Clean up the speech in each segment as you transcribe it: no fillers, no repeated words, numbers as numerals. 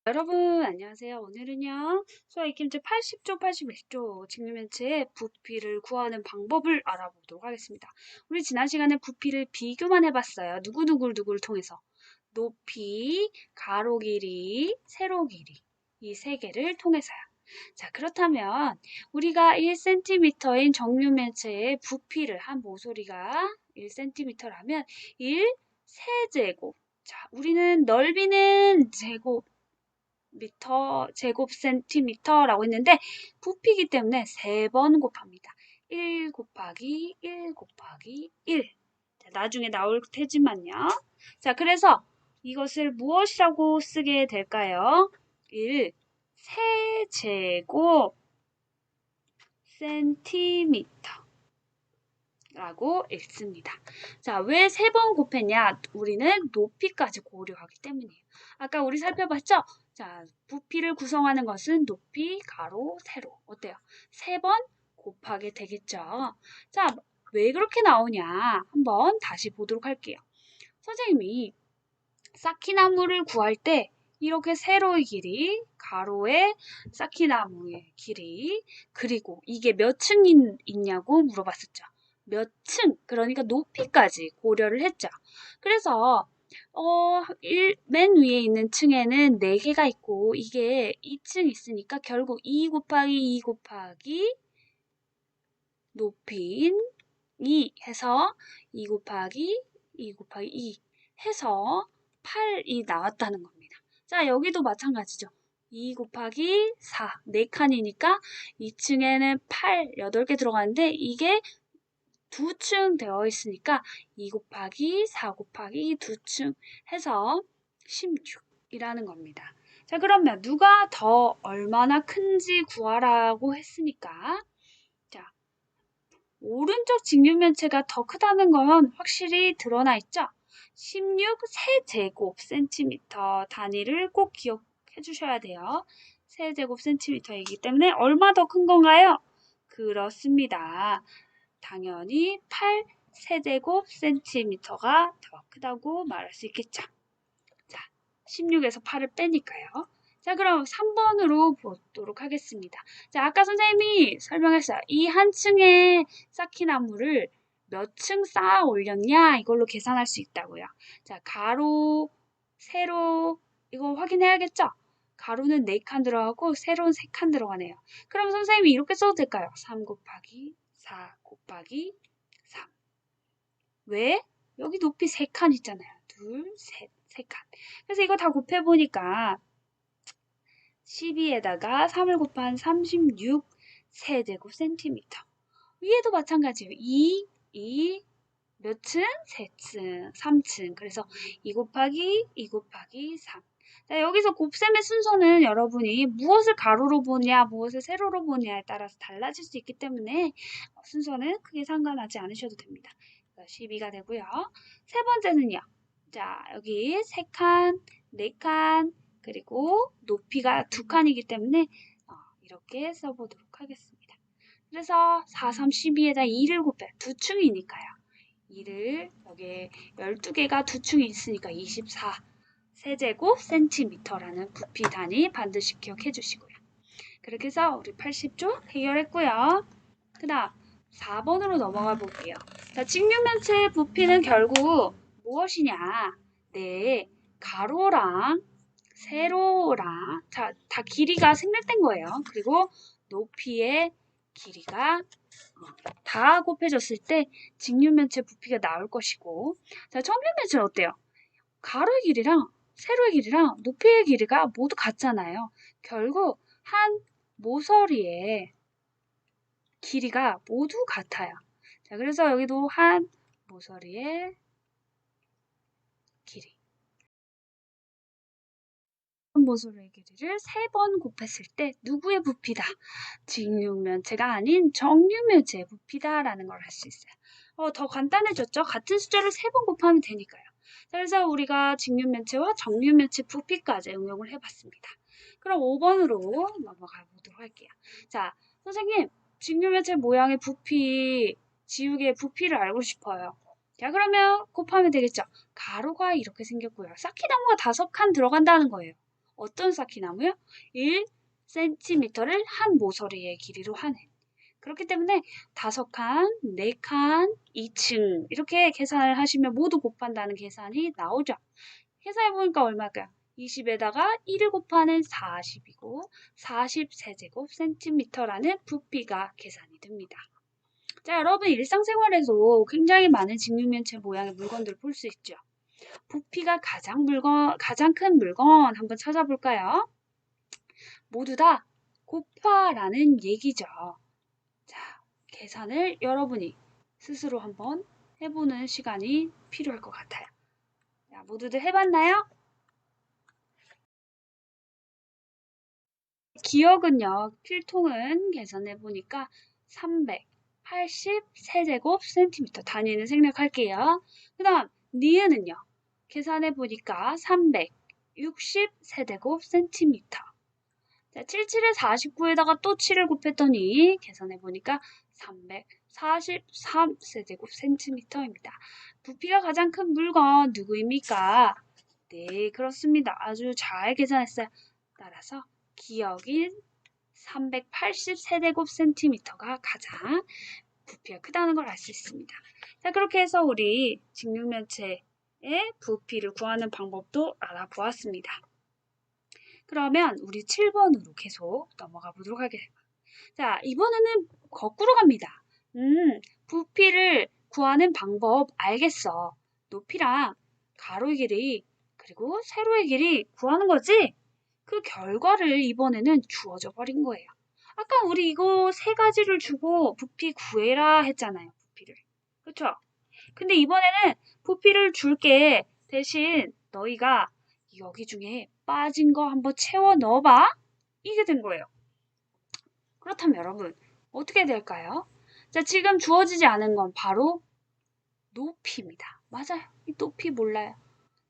여러분 안녕하세요. 오늘은요. 수학 익힘제 80조 81조 직류면체의 부피를 구하는 방법을 알아보도록 하겠습니다. 우리 지난 시간에 부피를 비교만 해봤어요. 누구를 통해서. 높이, 가로 길이, 세로 길이 이 세 개를 통해서요. 자, 그렇다면 우리가 1cm인 정류면체의 부피를 한 모서리가 1cm라면 1 세제곱. 자, 우리는 넓이는 제곱 센티미터라고 했는데 부피이기 때문에 3번 곱합니다. 1 곱하기 1 곱하기 1. 자, 나중에 나올 테지만요. 자, 그래서 이것을 무엇이라고 쓰게 될까요? 1 세제곱 센티미터 라고 읽습니다. 자, 왜 3번 곱했냐? 우리는 높이까지 고려하기 때문이에요. 아까 우리 살펴봤죠? 자, 부피를 구성하는 것은 높이, 가로, 세로. 어때요? 3번 곱하게 되겠죠? 자, 왜 그렇게 나오냐? 한번 다시 보도록 할게요. 선생님이 쌓기나무를 구할 때 이렇게 세로의 길이, 가로의 쌓기나무의 길이, 그리고 이게 몇 층 있냐고 물어봤었죠. 몇 층, 그러니까 높이까지 고려를 했죠. 그래서 맨 위에 있는 층에는 4개가 있고 이게 2층 있으니까 결국 2 곱하기 2 곱하기 높이인 2 해서 2 곱하기 2 곱하기 2 해서 8이 나왔다는 겁니다. 자, 여기도 마찬가지죠. 2 곱하기 4, 4칸이니까 2층에는 8, 8개 들어가는데 이게 2층 되어 있으니까 2 곱하기 4 곱하기 2층 해서 16이라는 겁니다. 자, 그러면 누가 더 얼마나 큰지 구하라고 했으니까 자, 오른쪽 직류면체가 더 크다는 건 확실히 드러나 있죠? 16 세제곱 센티미터 단위를 꼭 기억해 주셔야 돼요. 세제곱 센티미터이기 때문에 얼마 더 큰 건가요? 그렇습니다. 당연히 8 세제곱 센티미터가 더 크다고 말할 수 있겠죠. 자, 16에서 8을 빼니까요. 자, 그럼 3번으로 보도록 하겠습니다. 자, 아까 선생님이 설명했어요. 이 한 층의 쌓기나무를 몇 층 쌓아 올렸냐? 이걸로 계산할 수 있다고요. 자, 가로, 세로, 이거 확인해야겠죠? 가로는 4칸 들어가고 세로는 3칸 들어가네요. 그럼 선생님이 이렇게 써도 될까요? 3 곱하기 4 곱하기 3. 왜? 여기 높이 3칸 있잖아요. 둘, 셋, 3칸. 그래서 이거 다 곱해보니까 12에다가 3을 곱한 36 세제곱 센티미터. 위에도 마찬가지예요. 2 몇 층? 3층, 3층. 그래서 2 곱하기 2 곱하기 3. 자, 여기서 곱셈의 순서는 여러분이 무엇을 가로로 보냐, 무엇을 세로로 보냐에 따라서 달라질 수 있기 때문에 순서는 크게 상관하지 않으셔도 됩니다. 12가 되고요. 세 번째는요. 자, 여기 3칸, 4칸, 그리고 높이가 2칸이기 때문에 이렇게 써보도록 하겠습니다. 그래서 4, 3, 12에다 2를 곱해 2층이니까요. 2를 여기 12개가 2층이 있으니까 24 세제곱 센티미터라는 부피 단위 반드시 기억해 주시고요. 그렇게 해서 우리 80조 해결했고요. 그 다음 4번으로 넘어가 볼게요. 자, 직류면체의 부피는 결국 무엇이냐? 네, 가로랑 세로랑 다 길이가 생략된 거예요. 그리고 높이의 길이가 다 곱해졌을 때 직류면체 부피가 나올 것이고 자, 정류면체는 어때요? 가로의 길이랑 세로의 길이랑 높이의 길이가 모두 같잖아요. 결국 한 모서리의 길이가 모두 같아요. 자, 그래서 여기도 한 모서리의 길이. 한 모서리의 길이를 3번 곱했을 때 누구의 부피다? 직류면체가 아닌 정류면체의 부피다라는 걸 할 수 있어요. 더 간단해졌죠? 같은 숫자를 3번 곱하면 되니까요. 자, 그래서 우리가 직류면체와 정류면체 부피까지 응용을 해봤습니다. 그럼 5번으로 넘어가 보도록 할게요. 자, 선생님, 직류면체 모양의 부피, 지우개의 부피를 알고 싶어요. 자, 그러면 곱하면 되겠죠? 가로가 이렇게 생겼고요. 쌓기나무가 5칸 들어간다는 거예요. 어떤 쌓기나무요? 1cm를 한 모서리의 길이로 하는. 그렇기 때문에 5칸, 4칸, 2층 이렇게 계산을 하시면 모두 곱한다는 계산이 나오죠. 계산해보니까 얼마일까요? 20에다가 1을 곱하는 40이고 40세제곱센티미터라는 부피가 계산이 됩니다. 자, 여러분 일상생활에서 굉장히 많은 직육면체 모양의 물건들을 볼 수 있죠. 부피가 가장 큰 물건 한번 찾아볼까요? 모두 다 곱하라는 얘기죠. 자, 계산을 여러분이 스스로 한번 해보는 시간이 필요할 것 같아요. 자, 모두들 해봤나요? 기억은요, 필통은 계산해보니까 380세제곱센티미터 단위는 생략할게요. 그 다음, 니은은요, 계산해보니까 360세제곱센티미터. 자, 77에 49에다가 또 7을 곱했더니 계산해보니까 343세제곱센티미터입니다. 부피가 가장 큰 물건 누구입니까? 네, 그렇습니다. 아주 잘 계산했어요. 따라서 기억인 380세제곱센티미터가 가장 부피가 크다는 걸 알 수 있습니다. 자, 그렇게 해서 우리 직육면체의 부피를 구하는 방법도 알아보았습니다. 그러면 우리 7번으로 계속 넘어가 보도록 하겠습니다. 자, 이번에는 거꾸로 갑니다. 부피를 구하는 방법 알겠어. 높이랑 가로의 길이 그리고 세로의 길이 구하는 거지? 그 결과를 이번에는 주어져 버린 거예요. 아까 우리 이거 3가지를 주고 부피 구해라 했잖아요. 부피를. 그쵸? 근데 이번에는 부피를 줄게. 대신 너희가 여기 중에 빠진 거 한번 채워 넣어봐. 이게 된 거예요. 그렇다면 여러분 어떻게 될까요? 자, 지금 주어지지 않은 건 바로 높이입니다. 맞아요. 이 높이 몰라요.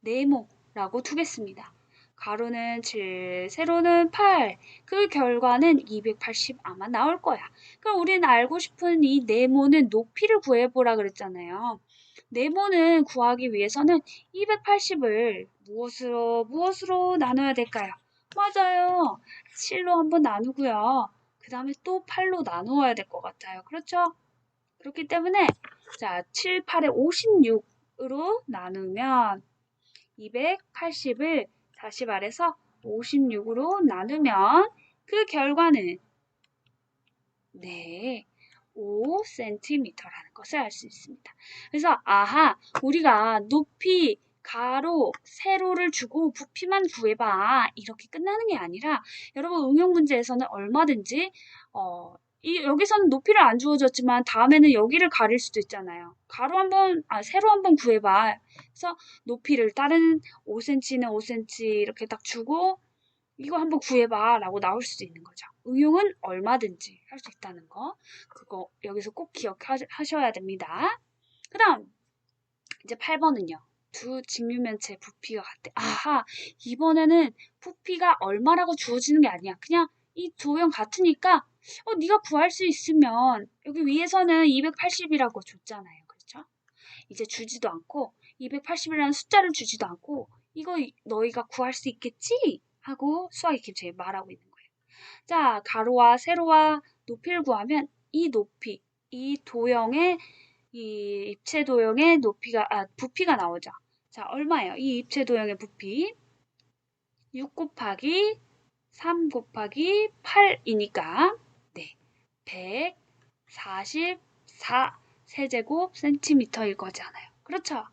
네모라고 두겠습니다. 가로는 7, 세로는 8. 그 결과는 280 아마 나올 거야. 그럼 우리는 알고 싶은 이 네모는 높이를 구해보라 그랬잖아요. 네모는 구하기 위해서는 280을 무엇으로 나눠야 될까요? 맞아요. 7로 한번 나누고요. 그 다음에 또 8로 나누어야 될 것 같아요. 그렇죠? 그렇기 때문에 자, 7, 8에 56으로 나누면 280을 다시 말해서 56으로 나누면 그 결과는 네, 5cm라는 것을 알 수 있습니다. 그래서 아하, 우리가 높이, 가로, 세로를 주고 부피만 구해봐. 이렇게 끝나는 게 아니라 여러분 응용 문제에서는 얼마든지 여기서는 높이를 안 주어졌지만 다음에는 여기를 가릴 수도 있잖아요. 세로 한번 구해봐. 그래서 높이를 다른 5cm는 5cm 이렇게 딱 주고 이거 한번 구해봐 라고 나올 수도 있는 거죠. 응용은 얼마든지 할 수 있다는 거. 그거 여기서 꼭 기억하셔야 됩니다. 그 다음 이제 8번은요. 두 직육면체 부피가 같대. 아하, 이번에는 부피가 얼마라고 주어지는 게 아니야. 그냥 이 도형 같으니까 네가 구할 수 있으면 여기 위에서는 280이라고 줬잖아요. 그렇죠? 이제 주지도 않고 280이라는 숫자를 주지도 않고 이거 너희가 구할 수 있겠지? 하고 수학의 기초에 말하고 있는 거예요. 자, 가로와 세로와 높이를 구하면 이 높이, 이 도형의 이 입체 도형의 부피가 나오죠. 자, 얼마예요? 이 입체 도형의 부피 6 곱하기 3 곱하기 8이니까 네, 144 세제곱 센티미터일 거잖아요. 그렇죠?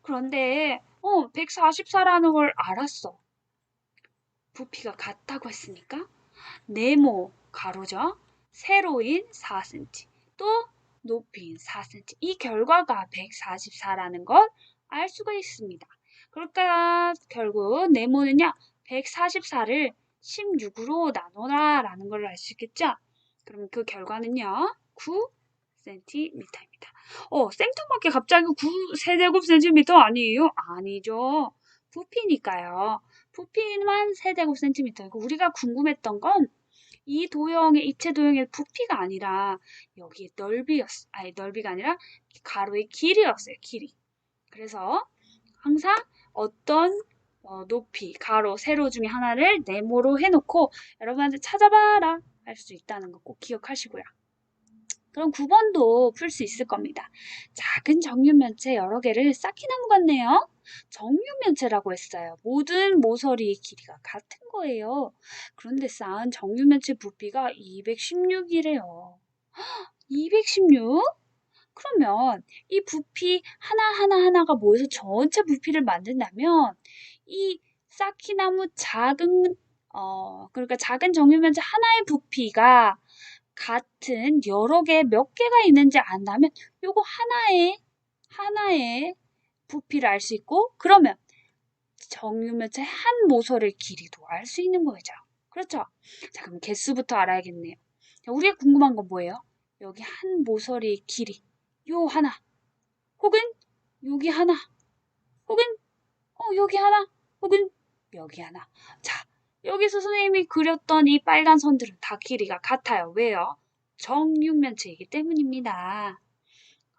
그런데 144라는 걸 알았어. 부피가 같다고 했으니까 네모 가로죠. 세로인 4cm 또 높이인 4cm 이 결과가 144라는 걸 알 수가 있습니다. 그러니까 결국 네모는요 144를 16으로 나눠라 라는 걸 알 수 있겠죠. 그럼 그 결과는요 9cm입니다. 생뚱맞게 갑자기 9세제곱센티미터 아니에요? 아니죠. 부피니까요. 부피만 세제곱센티미터이고 우리가 궁금했던 건 이 도형의 입체 도형의 부피가 아니라 여기에 넓이가 아니라 가로의 길이였어요. 길이. 그래서 항상 어떤 높이, 가로, 세로 중에 하나를 네모로 해놓고 여러분한테 찾아봐라 할 수 있다는 거 꼭 기억하시고요. 그럼 9번도 풀 수 있을 겁니다. 작은 정육면체 여러 개를 쌓기 나무 같네요. 정육면체라고 했어요. 모든 모서리의 길이가 같은 거예요. 그런데 쌓은 정육면체 부피가 216이래요. 216? 그러면 이 부피 하나하나가 모여서 전체 부피를 만든다면 이 쌓기나무 그러니까 작은 정육면체 하나의 부피가 같은 여러 개, 몇 개가 있는지 안다면 요거 하나의 부피를 알 수 있고 그러면 정육면체 한 모서리의 길이도 알 수 있는 거죠. 그렇죠? 자, 그럼 개수부터 알아야겠네요. 자, 우리가 궁금한 건 뭐예요? 여기 한 모서리의 길이 요 하나 혹은 여기 하나 혹은 여기 하나 혹은 여기 하나. 자, 여기서 선생님이 그렸던 이 빨간 선들은 다 길이가 같아요. 왜요? 정육면체이기 때문입니다.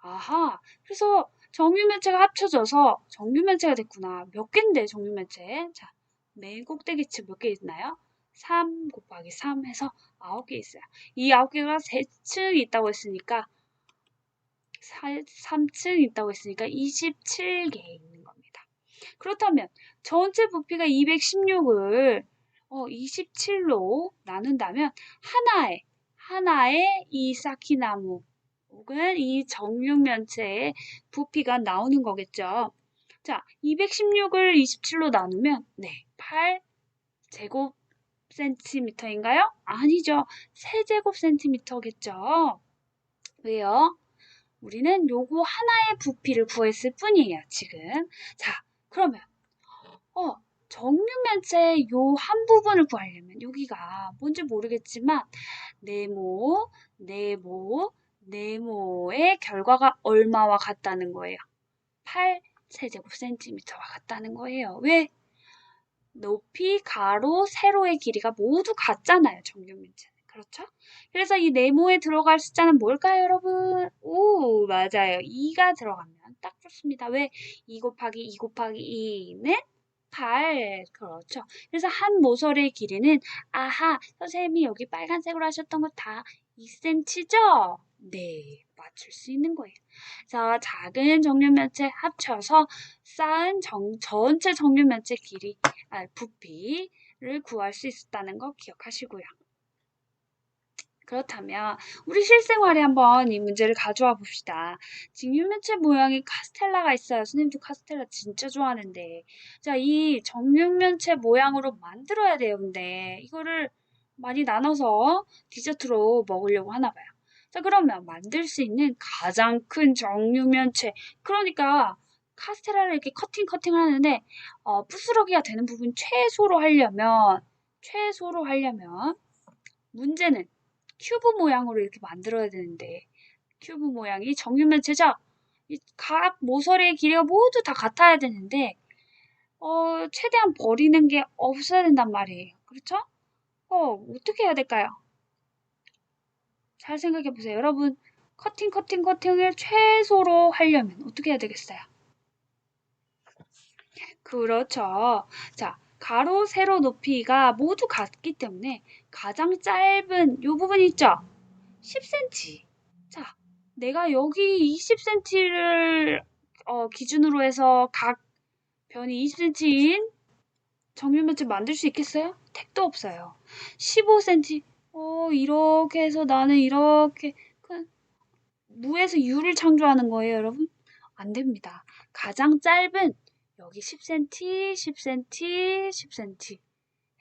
아하, 그래서 정육면체가 합쳐져서 정육면체가 됐구나. 몇 개인데 정육면체? 자, 맨 꼭대기층 몇 개 있나요? 3 곱하기 3 해서 9개 있어요. 이 9개가 3층 있다고 했으니까 3층 있다고 했으니까 27개 있는 겁니다. 그렇다면 전체 부피가 216을 27로 나눈다면 하나의 이 쌓기나무 혹은 이 정육면체의 부피가 나오는 거겠죠. 자, 216을 27로 나누면 네, 8제곱 센티미터인가요? 아니죠. 세제곱 센티미터겠죠. 왜요? 우리는 요거 하나의 부피를 구했을 뿐이에요, 지금. 자, 그러면 어, 정육면체 요 한 부분을 구하려면 여기가 뭔지 모르겠지만 네모의 결과가 얼마와 같다는 거예요. 8세제곱 센티미터와 같다는 거예요. 왜? 높이, 가로, 세로의 길이가 모두 같잖아요. 정육면체는. 그렇죠? 그래서 이 네모에 들어갈 숫자는 뭘까요, 여러분? 오, 맞아요. 2가 들어가면 딱 좋습니다. 왜? 2 곱하기 2 곱하기 2는 8. 그렇죠. 그래서 한 모서리의 길이는 아하, 선생님이 여기 빨간색으로 하셨던 거 다 2cm죠? 네, 맞출 수 있는 거예요. 자, 작은 정육면체 합쳐서 쌓은 전체 정육면체 부피를 구할 수 있었다는 거 기억하시고요. 그렇다면 우리 실생활에 한번 이 문제를 가져와 봅시다. 정육면체 모양의 카스텔라가 있어요. 선생님도 카스텔라 진짜 좋아하는데. 자, 이 정육면체 모양으로 만들어야 돼요. 근데 이거를 많이 나눠서 디저트로 먹으려고 하나 봐요. 자, 그러면 만들 수 있는 가장 큰 정육면체. 그러니까 카스텔라를 이렇게 커팅 하는데 부스러기가 되는 부분 최소로 하려면 문제는 큐브 모양으로 이렇게 만들어야 되는데 큐브 모양이 정육면체죠? 각 모서리의 길이가 모두 다 같아야 되는데 최대한 버리는 게 없어야 된단 말이에요. 그렇죠? 어떻게 해야 될까요? 잘 생각해 보세요. 여러분 커팅을 최소로 하려면 어떻게 해야 되겠어요? 그렇죠. 자, 가로, 세로 높이가 모두 같기 때문에 가장 짧은 이 부분 있죠? 10cm. 자, 내가 여기 20cm를 기준으로 해서 각 변이 20cm인 정육면체 만들 수 있겠어요? 택도 없어요. 15cm. 이렇게 해서 나는 이렇게 무에서 유를 창조하는 거예요, 여러분? 안 됩니다. 가장 짧은 여기 10cm, 10cm, 10cm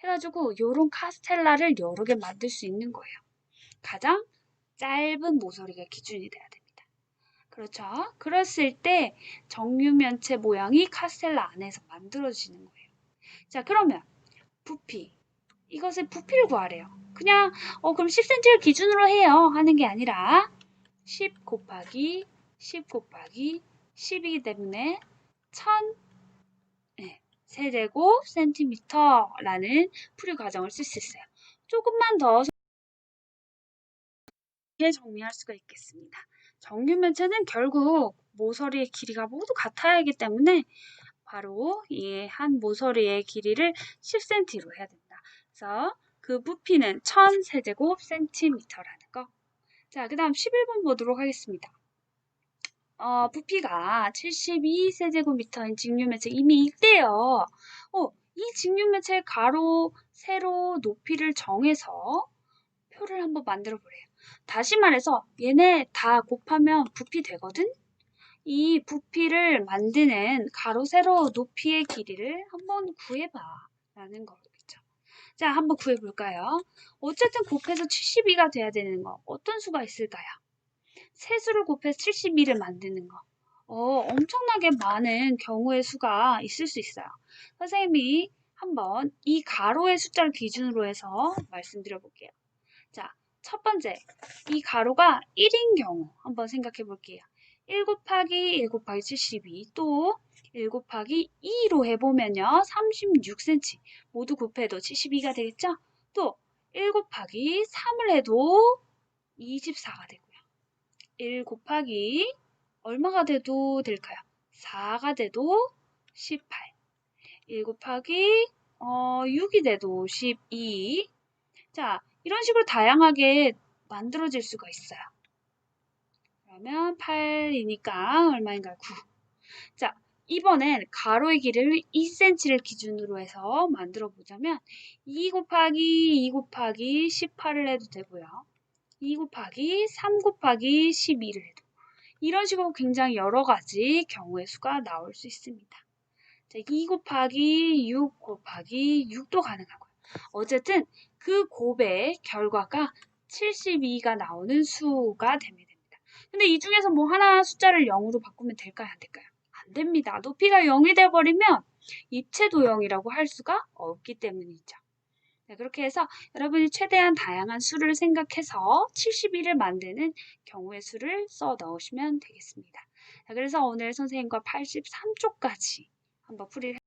해가지고 요런 카스텔라를 여러 개 만들 수 있는 거예요. 가장 짧은 모서리가 기준이 돼야 됩니다. 그렇죠? 그랬을 때 정육면체 모양이 카스텔라 안에서 만들어지는 거예요. 자, 그러면 부피. 이것의 부피를 구하래요. 그냥 그럼 10cm를 기준으로 해요 하는 게 아니라 10 곱하기 10 곱하기 10이기 때문에 1000 세제곱 센티미터라는 풀이 과정을 쓸 수 있어요. 조금만 더 정리할 수가 있겠습니다. 정육면체는 결국 모서리의 길이가 모두 같아야 하기 때문에 바로 이 한 모서리의 길이를 10cm로 해야 된다. 그래서 그 부피는 1000세제곱센티미터라는 거. 자, 그 다음 11번 보도록 하겠습니다. 부피가 72세제곱미터인 직류면체 이미 있대요. 이 직류면체의 가로, 세로, 높이를 정해서 표를 한번 만들어 보래요. 다시 말해서 얘네 다 곱하면 부피 되거든? 이 부피를 만드는 가로, 세로, 높이의 길이를 한번 구해봐 라는 거겠죠. 자, 한번 구해볼까요? 어쨌든 곱해서 72가 돼야 되는 거 어떤 수가 있을까요? 세수를 곱해서 72를 만드는 거. 엄청나게 많은 경우의 수가 있을 수 있어요. 선생님이 한번 이 가로의 숫자를 기준으로 해서 말씀드려 볼게요. 자, 첫 번째, 이 가로가 1인 경우 한번 생각해 볼게요. 1 곱하기 1 곱하기 72, 또 1 곱하기 2로 해보면요. 36cm 모두 곱해도 72가 되겠죠? 또 1 곱하기 3을 해도 24가 되고요. 1 곱하기 얼마가 돼도 될까요? 4가 돼도 18. 1 곱하기 6이 돼도 12. 자, 이런 식으로 다양하게 만들어질 수가 있어요. 그러면 8이니까 얼마인가요? 9. 자, 이번엔 가로의 길이를 2cm를 기준으로 해서 만들어 보자면 2 곱하기 2 곱하기 18을 해도 되고요. 2 곱하기 3 곱하기 12를 해도 이런 식으로 굉장히 여러 가지 경우의 수가 나올 수 있습니다. 자, 2 곱하기 6 곱하기 6도 가능하고요. 어쨌든 그 곱의 결과가 72가 나오는 수가 되면 됩니다. 근데 이 중에서 뭐 하나 숫자를 0으로 바꾸면 될까요? 안 될까요? 안 됩니다. 높이가 0이 돼버리면 입체도형이라고 할 수가 없기 때문이죠. 네, 그렇게 해서 여러분이 최대한 다양한 수를 생각해서 72를 만드는 경우의 수를 써 넣으시면 되겠습니다. 자, 그래서 오늘 선생님과 83쪽까지 한번 풀이를